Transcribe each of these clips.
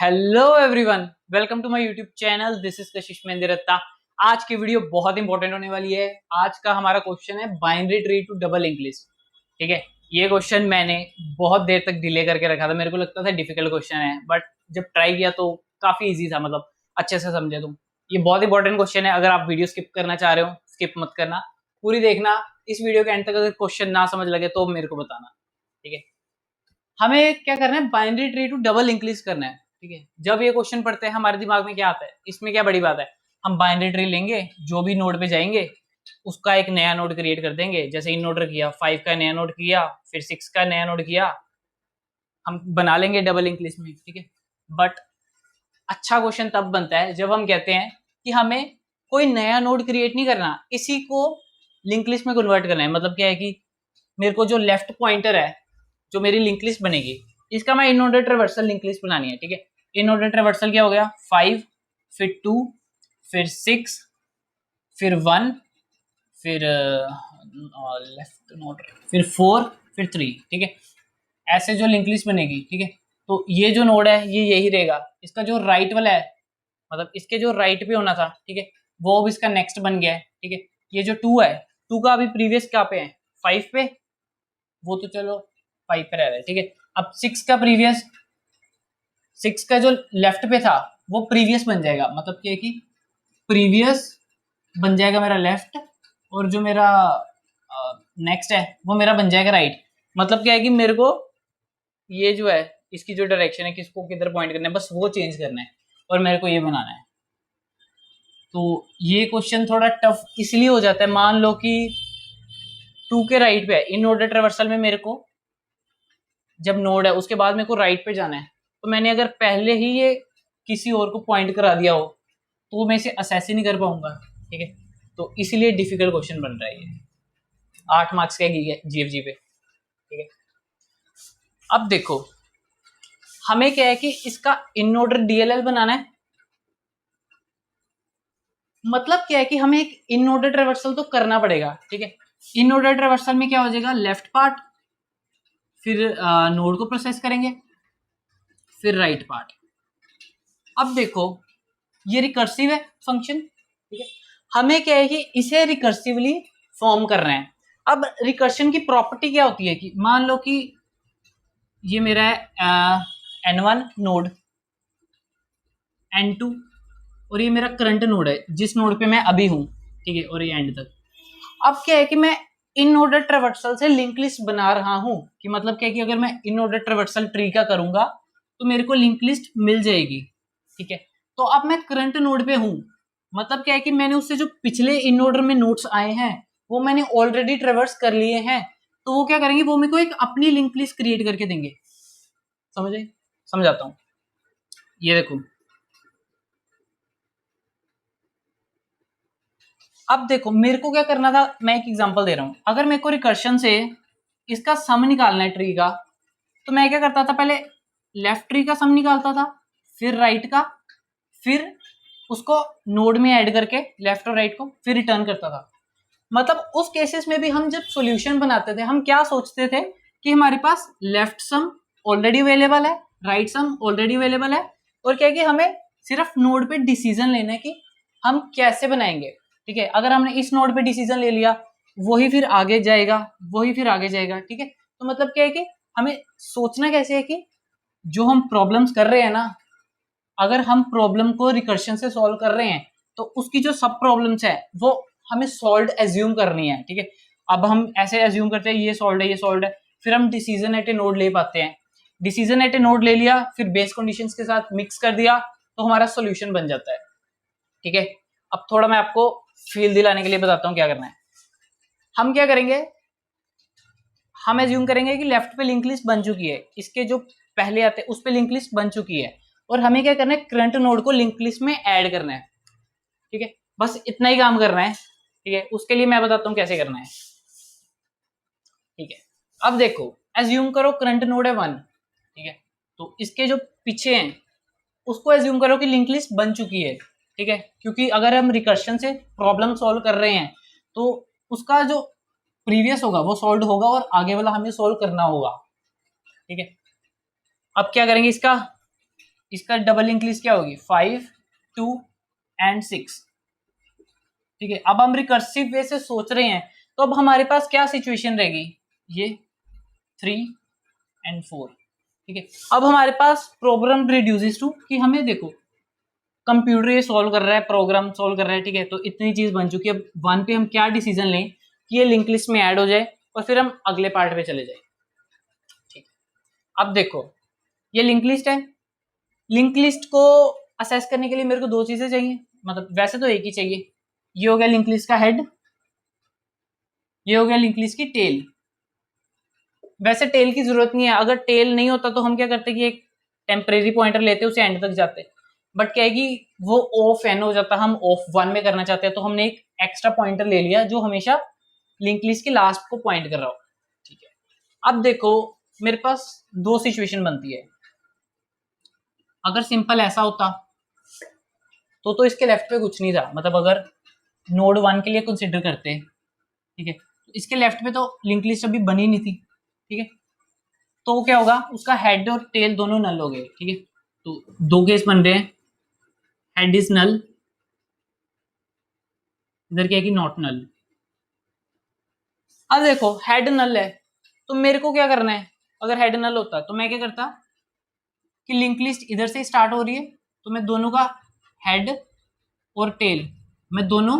Hello everyone, welcome to my YouTube channel. This is Kashish Mendiratta. आज की video बहुत important होने वाली है। आज का हमारा क्वेश्चन है binary tree to double increase. ठीक है, ये क्वेश्चन मैंने बहुत देर तक डिले करके रखा था। मेरे को लगता था डिफिकल्ट क्वेश्चन है, बट जब ट्राई किया तो काफी इजी था। मतलब अच्छे से समझे तुम। ये बहुत इंपॉर्टेंट क्वेश्चन है। अगर आप वीडियो स्किप करना चाह रहे हो, स्किप मत करना, पूरी देखना। इस वीडियो के एंड तक अगर क्वेश्चन ना समझ लगे तो मेरे को बताना। ठीक है, हमें क्या करना है, binary tree to double increase करना है। ठीक है, जब ये क्वेश्चन पढ़ते हैं हमारे दिमाग में क्या आता है, इसमें क्या बड़ी बात है। हम बाइनरी ट्री लेंगे, जो भी नोड पे जाएंगे उसका एक नया नोड क्रिएट कर देंगे। जैसे इन ऑर्डर किया, 5 का नया नोड किया, फिर 6 का नया नोड किया, हम बना लेंगे डबल इंक्रीज में। ठीक है, बट अच्छा क्वेश्चन तब बनता है जब हम कहते हैं कि हमें कोई नया नोड क्रिएट नहीं करना, इसी को लिंक लिस्ट में कन्वर्ट करना है। मतलब क्या है कि मेरे को जो लेफ्ट पॉइंटर है, जो मेरी लिंक लिस्ट बनेगी, इसका मैं in order traversal link list बनानी है। ठीक है, इन ऑर्डर ट्रेवर्सल क्या हो गया, 5, फिर 2, फिर 6, फिर 1, फिर लेफ्ट नोड, फिर 4, फिर 3। ठीक है, ऐसे जो लिंक लिस्ट बनेगी। ठीक है, तो ये जो नोड है ये यही रहेगा। इसका जो राइट वाला है, मतलब इसके जो राइट पे होना था, ठीक है, वो अब इसका नेक्स्ट बन गया है। ठीक है, ये जो 2 है, 2 का अभी प्रीवियस क्या पे है, 5 पे, वो तो चलो 5 पे रह रहा है। ठीक है, अब 6 का प्रीवियस, 6 का जो लेफ्ट पे था वो प्रीवियस बन जाएगा। मतलब क्या है कि प्रीवियस बन जाएगा मेरा लेफ्ट, और जो मेरा नेक्स्ट है वो मेरा बन जाएगा राइट। मतलब क्या है कि मेरे को ये जो है, इसकी जो डायरेक्शन है, किसको किधर पॉइंट करना है, बस वो चेंज करना है और मेरे को ये बनाना है। तो ये क्वेश्चन थोड़ा टफ इसलिए हो जाता है। मान लो कि 2 के राइट पे है, इन ऑर्डर ट्रेवर्सल में मेरे को जब नोड है उसके बाद मेरे को राइट पे जाना है, तो मैंने अगर पहले ही ये किसी और को पॉइंट करा दिया हो तो मैं इसे असेस ही नहीं कर पाऊंगा। ठीक है, तो इसीलिए डिफिकल्ट क्वेश्चन बन रहा है ये। 8 मार्क्स का जीएफजी पे। ठीक है, अब देखो हमें क्या है कि इसका इन ऑर्डर डीएलएल बनाना है। मतलब क्या है कि हमें एक इन ऑर्डर ट्रेवर्सल तो करना पड़ेगा। ठीक है, इन ऑर्डर ट्रेवर्सल में क्या हो जाएगा, लेफ्ट पार्ट, फिर नोड को प्रोसेस करेंगे, फिर राइट पार्ट। अब देखो ये रिकर्सिव है फंक्शन। ठीक है, हमें क्या है कि इसे रिकर्सिवली फॉर्म करना है। अब रिकर्शन की प्रॉपर्टी क्या होती है कि मान लो कि ये मेरा है N1 नोड, N2, और ये मेरा करंट नोड है जिस नोड पे मैं अभी हूं। ठीक है, और ये एंड तक। अब क्या है कि मैं इन ऑर्डर ट्रेवर्सल से लिंक लिस्ट बना रहा हूं। कि मतलब क्या है कि अगर मैं इन ऑर्डर ट्रेवर्सल ट्री का करूंगा तो मेरे को लिंक लिस्ट मिल जाएगी। ठीक है, तो अब मैं करंट नोड पे हूं। मतलब क्या है कि मैंने उससे जो पिछले इन ऑर्डर में नोट्स आए हैं वो मैंने ऑलरेडी ट्रेवर्स कर लिए हैं। तो वो क्या करेंगे, वो मेरे को एक अपनी लिंक लिस्ट क्रिएट करके देंगे। समझे, समझाता हूं। ये देखो, अब देखो मेरे को क्या करना था, मैं एक एग्जांपल दे रहा हूं। अगर मेरे को रिकर्शन से इसका सम निकालना है ट्री का, तो मैं क्या करता था, पहले लेफ्ट ट्री का सम निकालता था, फिर राइट का, फिर उसको नोड में ऐड करके लेफ्ट और राइट को फिर रिटर्न करता था। मतलब उस केसेस में भी हम जब सॉल्यूशन बनाते थे हम क्या सोचते थे कि हमारे पास लेफ्ट सम ऑलरेडी अवेलेबल है, राइट सम ऑलरेडी अवेलेबल है, और क्या है कि हमें सिर्फ नोड पे डिसीजन लेना है कि हम कैसे बनाएंगे। ठीक है, अगर हमने इस नोड पे डिसीजन ले लिया, वही फिर आगे जाएगा, वही फिर आगे जाएगा। ठीक है, तो मतलब क्या है कि हमें सोचना कैसे है कि जो हम प्रॉब्लम्स कर रहे हैं ना, अगर हम प्रॉब्लम को रिकर्शन से सॉल्व कर रहे हैं तो उसकी जो सब प्रॉब्लम्स है वो हमें सॉल्व एज्यूम करनी है। ठीक है, अब हम ऐसे एज्यूम करते हैं ये सॉल्व है, ये सॉल्व है, फिर हम डिसीजन एट ए नोड ले पाते हैं। डिसीजन एट ए नोड ले लिया, फिर बेस कंडीशंस के साथ मिक्स कर दिया, तो हमारा सॉल्यूशन बन जाता है। ठीक है, अब थोड़ा मैं आपको फील दिलाने के लिए बताता हूँ क्या करना है। हम क्या करेंगे, हम एज्यूम करेंगे कि लेफ्ट पे लिंक लिस्ट बन चुकी है, इसके जो पहले आते हैं उस पे लिंक लिस्ट बन चुकी है, और हमें क्या करना है, करंट नोड को लिंक लिस्ट में ऐड करना है। ठीक है, बस इतना ही काम करना है। ठीक है, उसके लिए मैं बताता हूँ कैसे करना है। ठीक है, अब देखो एज्यूम करो करंट नोड है 1। ठीक है, तो इसके जो पीछे हैं उसको एज्यूम करो कि लिंक लिस्ट बन चुकी है। ठीक है, क्योंकि अगर हम रिकर्शन से प्रॉब्लम सॉल्व कर रहे हैं तो उसका जो प्रीवियस होगा वो सॉल्व होगा और आगे वाला हमें सॉल्व करना होगा। ठीक है, अब क्या करेंगे इसका, इसका डबल लिंक लिस्ट क्या होगी, 5, 2 एंड 6। ठीक है, अब हम रिकर्सिव वे से सोच रहे हैं, तो अब हमारे पास क्या सिचुएशन रहेगी, ये 3 एंड 4। ठीक है, अब हमारे पास प्रॉब्लम रिड्यूसेस टू कि हमें देखो कंप्यूटर ये सॉल्व कर रहा है, प्रोग्राम सॉल्व कर रहा है। ठीक है, तो इतनी चीज बन चुकी है, अब 1 पे हम क्या डिसीजन लें कि ये लिंक लिस्ट में ऐड हो जाए और फिर हम अगले पार्ट पे चले जाए। ठीक है, अब देखो ये लिंक लिस्ट है, लिंक लिस्ट को असेस करने के लिए मेरे को दो चीजें चाहिए, मतलब वैसे तो एक ही चाहिए। ये हो गया लिंक लिस्ट का हेड, ये हो गया लिंक लिस्ट की टेल। वैसे टेल की जरूरत नहीं है, अगर टेल नहीं होता तो हम क्या करते कि एक टेम्परेरी पॉइंटर लेते उसे एंड तक जाते, बट क्या है कि वो ऑफ एन हो जाता, हम ऑफ 1 में करना चाहते हैं, तो हमने एक एक्स्ट्रा पॉइंटर ले लिया जो हमेशा लिंक लिस्ट की लास्ट को पॉइंट कर रहा हो। ठीक है, अब देखो मेरे पास दो सिचुएशन बनती है। अगर सिंपल ऐसा होता तो इसके लेफ्ट पे कुछ नहीं था, मतलब अगर नोड 1 के लिए कंसिडर करते, ठीक है, तो इसके लेफ्ट पे तो लिंक लिस्ट अभी बनी नहीं थी। ठीक है, तो क्या होगा, उसका हेड और टेल दोनों नल हो गए। ठीक है, तो दो केस बन रहे हैं, हेड इज नल, इधर क्या है कि नॉट नल। अब देखो हेड नल है तो मेरे को क्या करना है, अगर हेड नल होता तो मैं क्या करता कि लिंक लिस्ट इधर से स्टार्ट हो रही है, तो मैं दोनों का हेड और टेल मैं दोनों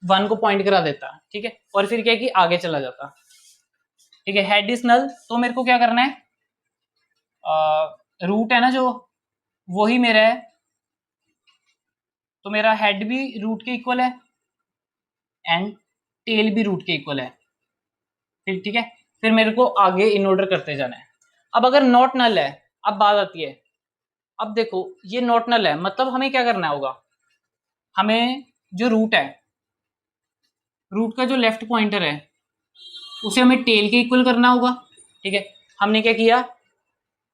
1 को पॉइंट करा देता। ठीक है, और फिर क्या है कि आगे चला जाता। ठीक है, हेड इज नल, तो मेरे को क्या करना है, रूट है ना जो, वही मेरा है, तो मेरा हेड भी रूट के इक्वल है एंड टेल भी रूट के इक्वल है। फिर ठीक है, फिर मेरे को आगे इन ऑर्डर करते जाना है। अब अगर नॉट नल है, अब बात आती है, अब देखो ये नॉट नल है, मतलब हमें क्या करना होगा, हमें जो रूट है, रूट का जो लेफ्ट पॉइंटर है उसे हमें टेल के इक्वल करना होगा। ठीक है, हमने क्या किया,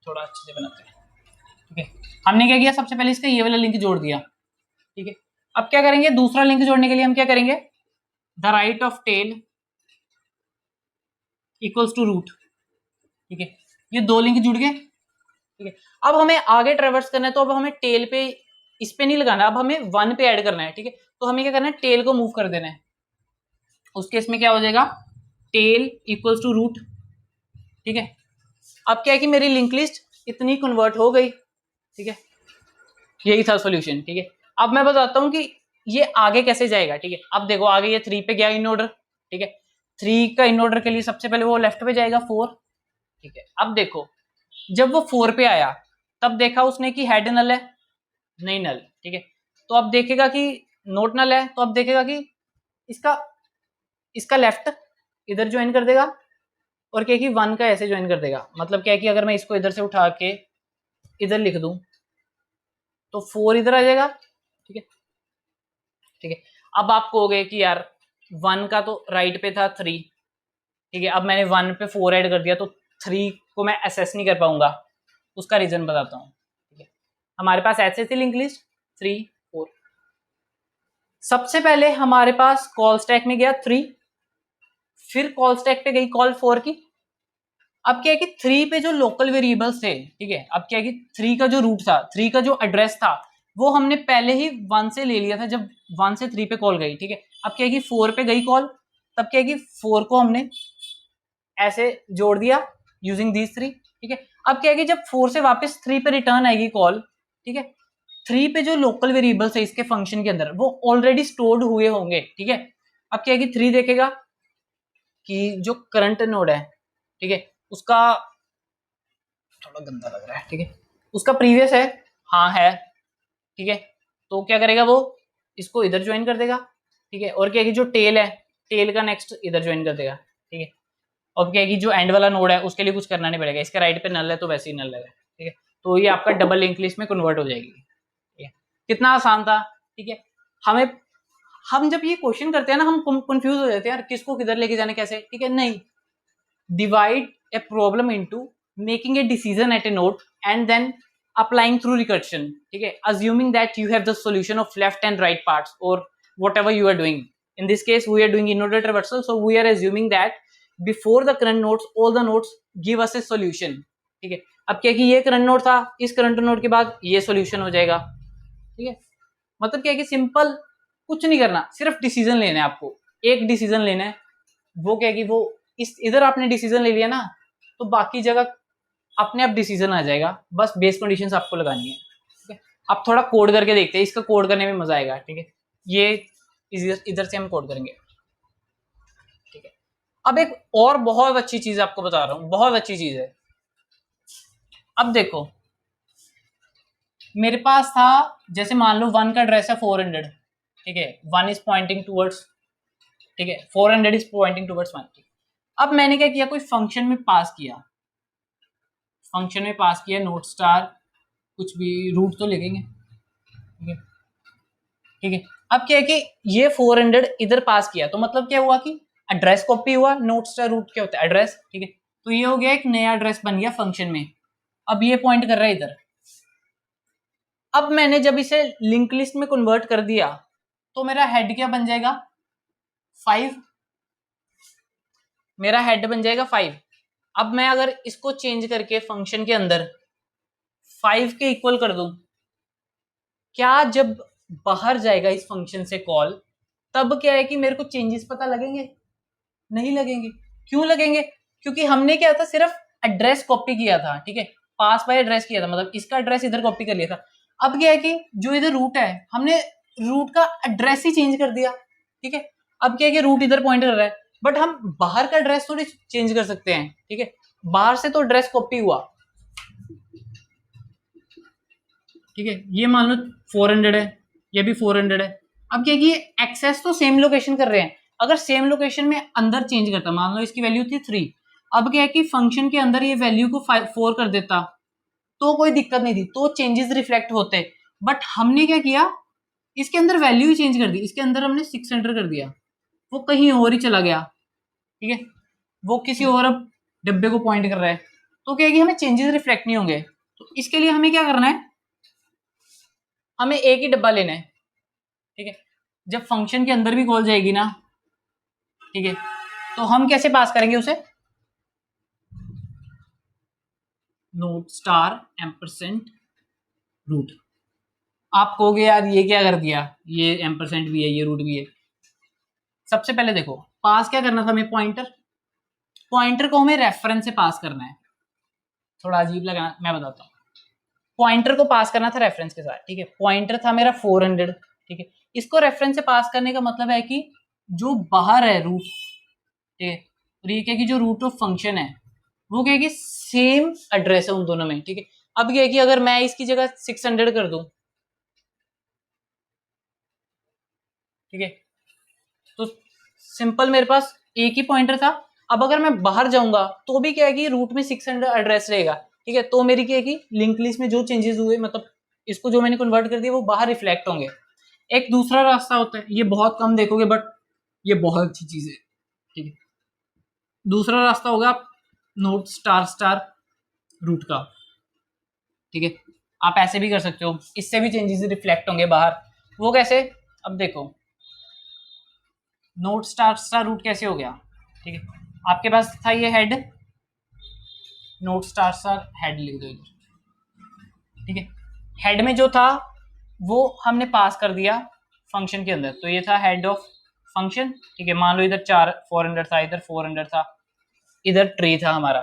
थोड़ा अच्छे से बनाते हैं। ठीक है, हमने क्या किया, सबसे पहले इसका ये वाला लिंक जोड़ दिया। ठीक है, अब क्या करेंगे, दूसरा लिंक जोड़ने के लिए हम क्या करेंगे, the right of tail equals to root. ठीक है, ये दो लिंक जुड़ गए। ठीक है, अब हमें आगे ट्रेवर्स करना है, तो अब हमें टेल पे, इस पे नहीं लगाना, अब हमें 1 पे ऐड करना है। ठीक है, तो हमें क्या करना है, टेल को मूव कर देना है। उस केस में क्या हो जाएगा, टेल इक्वल्स टू रूट। ठीक है, अब क्या है कि मेरी लिंक लिस्ट इतनी कन्वर्ट हो गई। ठीक है, यही था सॉल्यूशन। ठीक है, अब मैं बताता हूं कि ये आगे कैसे जाएगा। ठीक है, अब देखो आगे ये 3 पे गया इन ऑर्डर। ठीक है, 3 का इन ऑर्डर के लिए सबसे पहले वो लेफ्ट पे जाएगा 4। ठीक है, अब देखो जब वो 4 पे आया तब देखा उसने कि हेड नल है, नहीं नल। ठीक है, तो अब देखेगा कि नोट नल है, तो अब देखेगा कि इसका इसका लेफ्ट इधर ज्वाइन कर देगा और क्या कि 1 का ऐसे ज्वाइन कर देगा। मतलब क्या है कि अगर मैं इसको इधर से उठा के इधर लिख दूं तो 4 इधर आ जाएगा। ठीक है, ठीक है, अब आप कहोगे कि यार 1 का तो राइट पे था 3। ठीक है, अब मैंने 1 पे 4 ऐड कर दिया तो 3 को मैं एसेस नहीं कर पाऊंगा। उसका रीजन बताता हूँ। ठीक है, हमारे पास ऐसे थी लिंक लिस्ट 3, 4। सबसे पहले हमारे पास कॉल स्टैक में गया 3, फिर कॉल स्टैक पे गई कॉल 4 की। अब क्या है कि 3 पे जो लोकल वेरिएबल्स थे, ठीक है, अब क्या है कि 3 का जो रूट था, 3 का जो एड्रेस था वो हमने पहले ही 1 से ले लिया था जब 1 से 3 पे कॉल गई। ठीक है, अब क्या है कि 4 पे गई कॉल, तब क्या है कि 4 को हमने ऐसे जोड़ दिया यूजिंग दीज 3। ठीक है, अब क्या है कि जब 4 से वापस 3 पे रिटर्न आएगी कॉल, ठीक है, 3 पे जो लोकल वेरिएबल्स है इसके फंक्शन के अंदर वो ऑलरेडी स्टोर्ड हुए होंगे। ठीक है, अब क्या है कि 3 देखेगा कि जो करंट नोड है, ठीक है, उसका थोड़ा गंदा लग रहा है। ठीक है, उसका प्रीवियस है, हाँ है। ठीक है, तो क्या करेगा वो इसको इधर ज्वाइन कर देगा। ठीक है, और क्या है कि जो टेल है, टेल का नेक्स्ट इधर ज्वाइन कर देगा। ठीक है, अब क्या है कि जो एंड वाला नोड है उसके लिए कुछ करना नहीं पड़ेगा, इसके राइट पे नल है तो वैसे ही नल है। ठीक है, तो ये आपका डबल लिंक लिस्ट में कन्वर्ट हो जाएगी। ठीक है, कितना आसान था। ठीक है, हमें, हम जब ये क्वेश्चन करते हैं ना हम कंफ्यूज हो जाते हैं यार किसको किधर लेके जाने कैसे। ठीक है, नहीं, divide a problem into making a decision at a node and then applying through recursion. ठीक है, assuming that you have the solution of left and right parts or whatever you are doing. In this case we are doing in-order traversal, so we are assuming that before the current nodes all the nodes give us a solution. ठीक है, अब क्या कि ये current node था, इस current node के बाद ये सॉल्यूशन हो जाएगा। ठीक है, मतलब क्या है कि सिंपल, कुछ नहीं करना, सिर्फ डिसीजन लेना है आपको। एक डिसीजन लेना है, वो क्या है कि वो इस इधर आपने डिसीजन ले लिया ना, तो बाकी जगह अपने आप डिसीजन आ जाएगा। बस बेस कंडीशंस आपको लगानी है। ठीक है, अब थोड़ा कोड करके देखते हैं, इसका कोड करने में मजा आएगा। ठीक है, ये इधर से हम कोड करेंगे। ठीक है, अब एक और बहुत अच्छी चीज आपको बता रहा हूं, बहुत अच्छी चीज है। अब देखो, मेरे पास था, जैसे मान लो 1 का एड्रेस है 400। ठीक है, 1 इज पॉइंटिंग टूवर्ड्स, ठीक है, 400 इज पॉइंटिंग टूवर्ड्स 1। अब मैंने क्या किया, कोई फंक्शन में पास किया, फंक्शन में पास किया नोट स्टार, कुछ भी रूट तो लिखेंगे। ठीक है, ठीक है, अब क्या है कि ये 400 इधर पास किया, तो मतलब क्या हुआ कि एड्रेस कॉपी हुआ। नोट स्टार रूट क्या होता है, एड्रेस। ठीक है, तो ये हो गया एक नया एड्रेस बन गया फंक्शन में। अब ये पॉइंट कर रहा है इधर। अब मैंने जब इसे लिंक लिस्ट में कन्वर्ट कर दिया, तो मेरा हेड क्या बन जाएगा, 5। मेरा हेड बन जाएगा 5। अब मैं अगर इसको चेंज करके फंक्शन के अंदर 5 के इक्वल कर दूं, क्या जब बाहर जाएगा इस फंक्शन से कॉल, तब क्या है कि मेरे को चेंजेस पता लगेंगे? नहीं लगेंगे। क्यों लगेंगे? क्योंकि हमने क्या था, सिर्फ एड्रेस कॉपी किया था। ठीक है, पास बाय एड्रेस किया था, मतलब इसका एड्रेस इधर कॉपी कर लिया था। अब क्या है कि जो इधर रूट है, हमने रूट का एड्रेस ही चेंज कर दिया। ठीक है, अब क्या है कि रूट इधर पॉइंट कर रहा है, बट हम बाहर का एड्रेस थोड़ी चेंज कर सकते हैं। ठीक है, बाहर से तो एड्रेस कॉपी हुआ। ठीक है, ये मान लो 400 है, ये भी 400 है। अब क्या है कि एक्सेस तो सेम लोकेशन कर रहे हैं। अगर सेम लोकेशन में अंदर चेंज करता, मान लो इसकी वैल्यू थी 3, अब क्या है कि फंक्शन के अंदर ये वैल्यू को 4 कर देता, तो कोई दिक्कत नहीं थी, तो चेंजेस रिफ्लेक्ट होते। बट हमने क्या किया, इसके अंदर वैल्यू ही चेंज कर दी। इसके अंदर हमने 600 कर दिया, वो कहीं और ही चला गया। ठीक है, वो किसी और अब डब्बे को पॉइंट कर रहा है, तो क्या है कि हमें चेंजेस रिफ्लेक्ट नहीं होंगे। तो इसके लिए हमें क्या करना है, हमें एक ही डब्बा लेना है। ठीक है, जब फंक्शन के अंदर भी कॉल जाएगी ना, ठीक है, तो हम कैसे पास करेंगे उसे, नोट स्टार एम्परसेंट रूट। आप कहोगे यार ये क्या कर दिया, ये एम्परसेंट भी है, ये रूट भी है। सबसे पहले देखो, पास क्या करना था हमें, पॉइंटर। पॉइंटर को हमें रेफरेंस से पास करना है। थोड़ा अजीब लगा, मैं बताता हूँ। पॉइंटर को पास करना था रेफरेंस के साथ। ठीक है, पॉइंटर था मेरा 400। ठीक है, इसको रेफरेंस से पास करने का मतलब है कि जो बाहर है रूट, ठीक है, और ये क्या कि जो रूट ऑफ फंक्शन है, वो क्या है कि सेम एड्रेस है उन दोनों में। ठीक है, अब क्या है कि अगर मैं इसकी जगह 600 कर दूं, ठीक है, तो सिंपल मेरे पास एक ही पॉइंटर था। अब अगर मैं बाहर जाऊंगा, तो भी क्या है कि रूट में 600 एड्रेस रहेगा। ठीक है, तो मेरी क्या है कि लिंक लिस्ट में जो चेंजेस हुए, मतलब इसको जो मैंने कन्वर्ट कर दिया, वो बाहर रिफ्लेक्ट होंगे। एक दूसरा रास्ता होता है, ये बहुत कम देखोगे, बट ये बहुत अच्छी चीज है। ठीक है, दूसरा रास्ता होगा आप नोट स्टार स्टार रूट का। ठीक है, आप ऐसे भी कर सकते हो, इससे भी चेंजेस रिफ्लेक्ट होंगे बाहर। वो कैसे, अब देखो, नोट स्टार स्टार रूट कैसे हो गया। ठीक है, आपके पास था ये head, note star star head लिख दो इधर। ठीक है, हेड में जो था वो हमने पास कर दिया फंक्शन के अंदर, तो ये था हेड ऑफ फंक्शन। ठीक है, मान लो इधर 400 था, इधर 400 था, इधर ट्री था हमारा।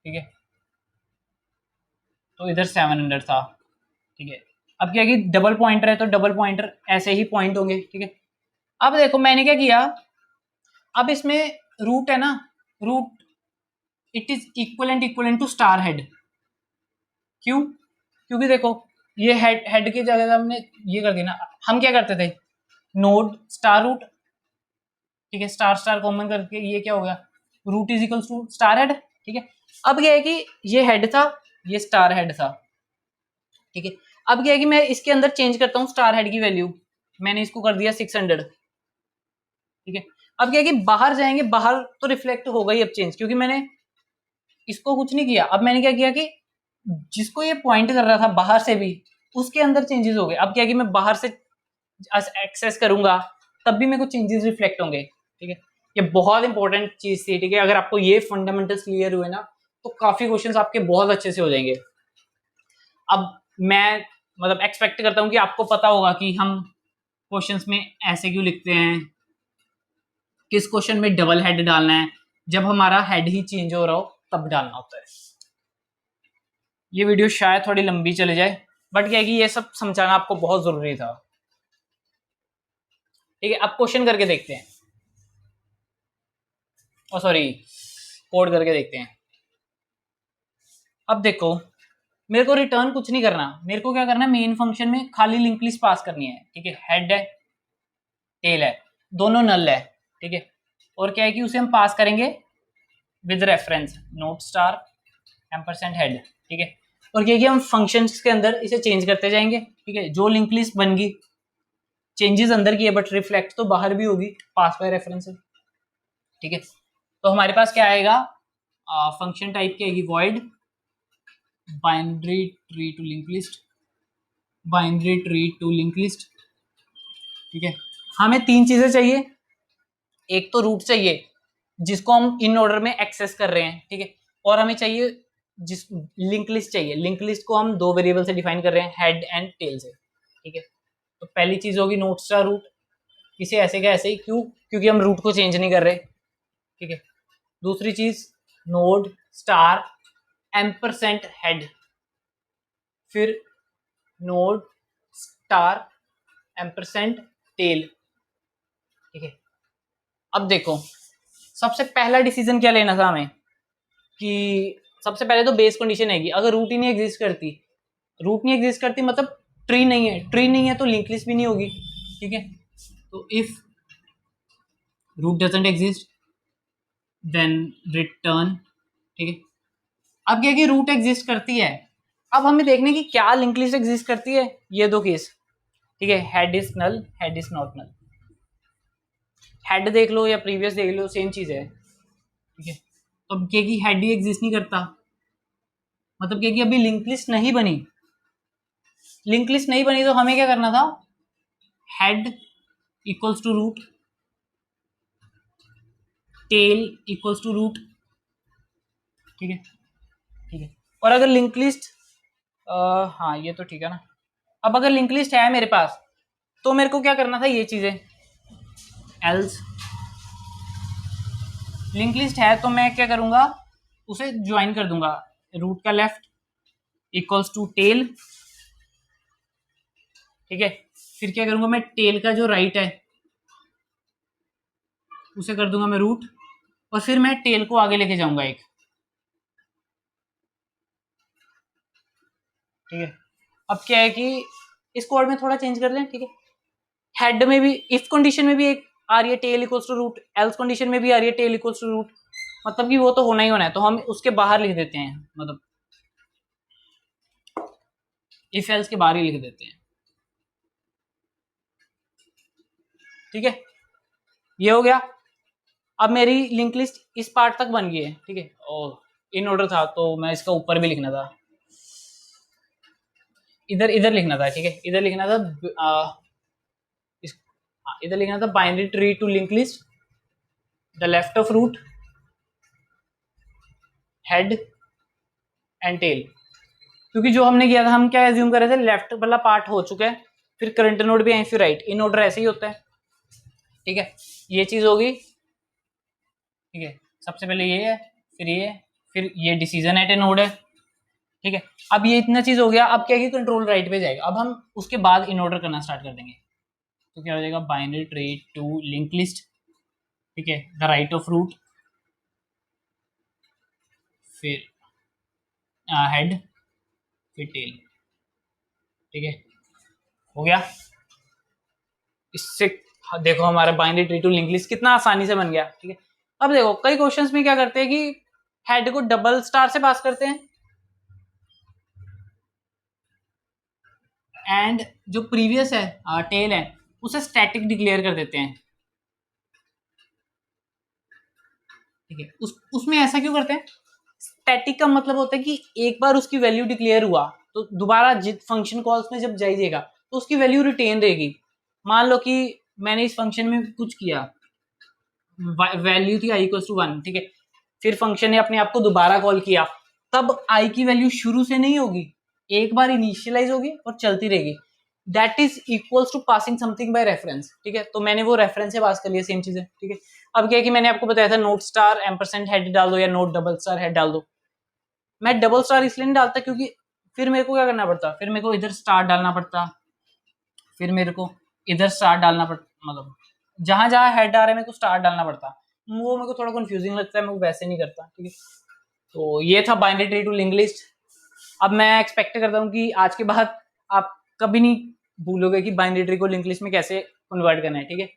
ठीक है, तो इधर 700 था। ठीक है, अब क्या है कि डबल पॉइंटर है, तो डबल पॉइंटर ऐसे ही पॉइंट होंगे। ठीक है, अब देखो मैंने क्या किया, अब इसमें रूट है ना, root it is equivalent to star head. क्यों? क्योंकि देखो, ये हेड हेड की जगह हमने ये कर दिया ना। हम क्या करते थे, नोड स्टार रूट, ठीक है, स्टार स्टार कॉमन करके ये क्या हो गया, root is equal to star head. ठीक है, अब क्या है कि ये हेड था, ये स्टार हेड था। ठीक है, अब क्या है कि मैं इसके अंदर चेंज करता हूँ स्टार हेड की वैल्यू, मैंने इसको कर दिया 600। ठीक है, अब क्या है कि बाहर जाएंगे, बाहर तो रिफ्लेक्ट होगा ही अब चेंज, क्योंकि मैंने इसको कुछ नहीं किया। अब मैंने क्या किया कि जिसको ये पॉइंट कर रहा था बाहर से भी, उसके अंदर चेंजेस हो गए। अब क्या है कि मैं बाहर से एक्सेस करूंगा, तब भी मेरे को चेंजेस रिफ्लेक्ट होंगे। ठीक है, ये बहुत इंपॉर्टेंट चीज थी, ठीक है। अगर आपको ये फंडामेंटल्स क्लियर हुए ना तो काफी क्वेश्चंस आपके बहुत अच्छे से हो जाएंगे। अब मैं मतलब एक्सपेक्ट करता हूँ कि आपको पता होगा कि हम क्वेश्चंस में ऐसे क्यों लिखते हैं, किस क्वेश्चन में डबल हेड डालना है, जब हमारा हेड ही चेंज हो रहा हो तब डालना होता है। ये वीडियो शायद थोड़ी लंबी चले जाए, बट क्या है कि ये सब समझाना आपको बहुत जरूरी था, ठीक है। अब क्वेश्चन करके देखते हैं, ओ सॉरी कोड करके देखते हैं। अब देखो, मेरे को रिटर्न कुछ नहीं करना, मेरे को क्या करना है, मेन फंक्शन में खाली लिंक लिस्ट पास करनी है, ठीक है। हेड है, टेल है, दोनों नल है, ठीक है। और क्या है कि उसे हम पास करेंगे with reference note star ampersand head, ठीक है। और क्या है कि हम फंक्शंस के अंदर इसे चेंज करते जाएंगे, ठीक है। जो लिंक लिस्ट बन गई, चेंजेस अंदर की है बट रिफ्लेक्ट तो बाहर भी होगी, पास बाय रेफरेंस है, ठीक है। तो हमारे पास क्या आएगा, फंक्शन टाइप की आएगी void binary tree to link list, binary tree to link list, ठीक है। हमें तीन चीजें चाहिए, एक तो रूट चाहिए जिसको हम इन ऑर्डर में एक्सेस कर रहे हैं, ठीक है। और हमें चाहिए जिस लिंक लिस्ट चाहिए, लिंक लिस्ट को हम दो वेरिएबल से डिफाइन कर रहे हैं, हेड एंड टेल से, ठीक है। तो पहली चीज होगी नोट स्टार रूट, इसे ऐसे का ऐसे ही, क्यों, क्योंकि हम रूट को चेंज नहीं कर रहे, ठीक है। दूसरी चीज नोड स्टार एम्परसेंट हेड, फिर नोड स्टार एम्परसेंट टेल, ठीक है। अब देखो, सबसे पहला डिसीजन क्या लेना था हमें, कि सबसे पहले तो बेस कंडीशन आएगी, अगर रूट ही नहीं एग्जिस्ट करती, रूट नहीं एग्जिस्ट करती मतलब ट्री नहीं है, ट्री नहीं है तो लिंक लिस्ट भी नहीं होगी, ठीक है। तो if root doesn't exist then return, ठीक है। अब क्या कि रूट एग्जिस्ट करती है, अब हमें देखने की क्या लिंक लिस्ट एग्जिस्ट करती है, ये दो केस, ठीक है। Head is null, head is not null, head देख लो या प्रीवियस देख लो सेम चीज है, ठीक है। तो अब क्या कि हेड ही एग्जिस्ट नहीं करता, मतलब क्या कि अभी लिंक लिस्ट नहीं बनी, लिंक लिस्ट नहीं बनी तो हमें क्या करना था, head equals to root, tail equals to root, ठीक है, ठीक है। और अगर लिंक लिस्ट हाँ ये तो ठीक है ना, अब अगर लिंक लिस्ट है मेरे पास तो मेरे को क्या करना था, ये चीजें एल्स लिंक लिस्ट है तो मैं क्या करूंगा, उसे ज्वाइन कर दूंगा, रूट का लेफ्ट इक्वल्स टू टेल, ठीक है। फिर क्या करूंगा मैं, टेल का जो राइट है उसे कर दूंगा मैं रूट, और फिर मैं टेल को आगे लेके जाऊंगा एक, ठीक है। अब क्या है कि इस कोड में थोड़ा चेंज कर लें, ठीक है। हेड में भी इफ कंडीशन में भी एक आ रही है tail equals to root, else condition में भी आ रही है टेल इक्वल्स टू रूट, मतलब कि वो तो होना ही होना है, तो हम उसके बाहर लिख देते हैं, मतलब इफ एल्स के बाहर ही लिख देते हैं, ठीक है। ये हो गया। अब मेरी लिंक लिस्ट इस पार्ट तक बन गई है, ठीक है। और इन ऑर्डर था तो मैं इसका ऊपर भी लिखना था, इधर इधर लिखना था, ठीक है। इधर लिखना था इधर लिखना था binary tree to link list, the left of root head and tail, क्योंकि जो हमने किया था, हम क्या एज्यूम कर रहे थे, लेफ्ट वाला पार्ट हो चुका है, फिर करंट नोड भी है, फिर राइट, इन ऑर्डर ऐसे ही होता है, ठीक है। ये चीज होगी, ठीक है। सबसे पहले ये है, फिर ये है, फिर ये डिसीजन एट ए नोड है, ठीक है। अब ये इतना चीज हो गया, अब क्या कि कंट्रोल राइट पे जाएगा, अब हम उसके बाद इन ऑर्डर करना स्टार्ट कर देंगे, तो क्या हो जाएगा, binary tree to link list, ठीक है, द राइट ऑफ रूट, फिर हेड, फिर टेल, ठीक है। हो गया, इससे देखो हमारा binary tree to link list कितना आसानी से बन गया, ठीक है। अब देखो कई क्वेश्चंस में क्या करते हैं कि हेड को डबल स्टार से पास करते हैं, एंड जो प्रीवियस है टेल है उसे स्टैटिक डिक्लेयर कर देते हैं, ठीक है। उसमें ऐसा क्यों करते हैं, स्टैटिक का मतलब होता है कि एक बार उसकी वैल्यू डिक्लेयर हुआ तो दोबारा जित फंक्शन कॉल्स में जब जाइएगा तो उसकी वैल्यू रिटेन रहेगी। मान लो कि मैंने इस फंक्शन में कुछ किया, वैल्यू थी आई इक्वल टू 1, ठीक है। फिर फंक्शन ने अपने आप को दोबारा कॉल किया, तब आई की वैल्यू शुरू से नहीं होगी, एक बार इनिशियलाइज होगी और चलती रहेगी। That is equals to passing something by reference, ठीक है। तो मैंने वो रेफरेंस से पास कर लिया, सेम चीज है, ठीक है। अब क्या है कि मैंने आपको बताया था नोट स्टार एम्परसेंट हेड डाल दो या नोट डबल स्टार हेड डाल दो। मैं डबल स्टार इसलिए नहीं डालता क्योंकि फिर मेरे को क्या करना पड़ता, फिर मेरे को इधर स्टार डालना पड़ता, फिर मेरे को इधर स्टार डालना पड़ता, मतलब जहां जहां हेड आ रहा है मेरे को स्टार डालना पड़ता। वो मेरे को थोड़ा कंफ्यूजिंग लगता है, मैं वो वैसे नहीं करता, ठीक है। तो ये था binary tree to link list. अब मैं एक्सपेक्ट करता हूँ कि आज के बाद आप कभी नहीं भूलोगे कि बाइनरी ट्री को लिंक लिस्ट में कैसे कन्वर्ट करना है, ठीक है।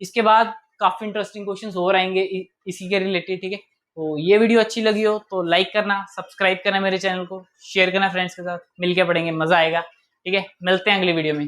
इसके बाद काफी इंटरेस्टिंग क्वेश्चंस और आएंगे इसी के रिलेटेड, ठीक है। तो ये वीडियो अच्छी लगी हो तो लाइक करना, सब्सक्राइब करना मेरे चैनल को, शेयर करना फ्रेंड्स के साथ, मिलके पढ़ेंगे, मजा आएगा, ठीक है। मिलते हैं अगली वीडियो में।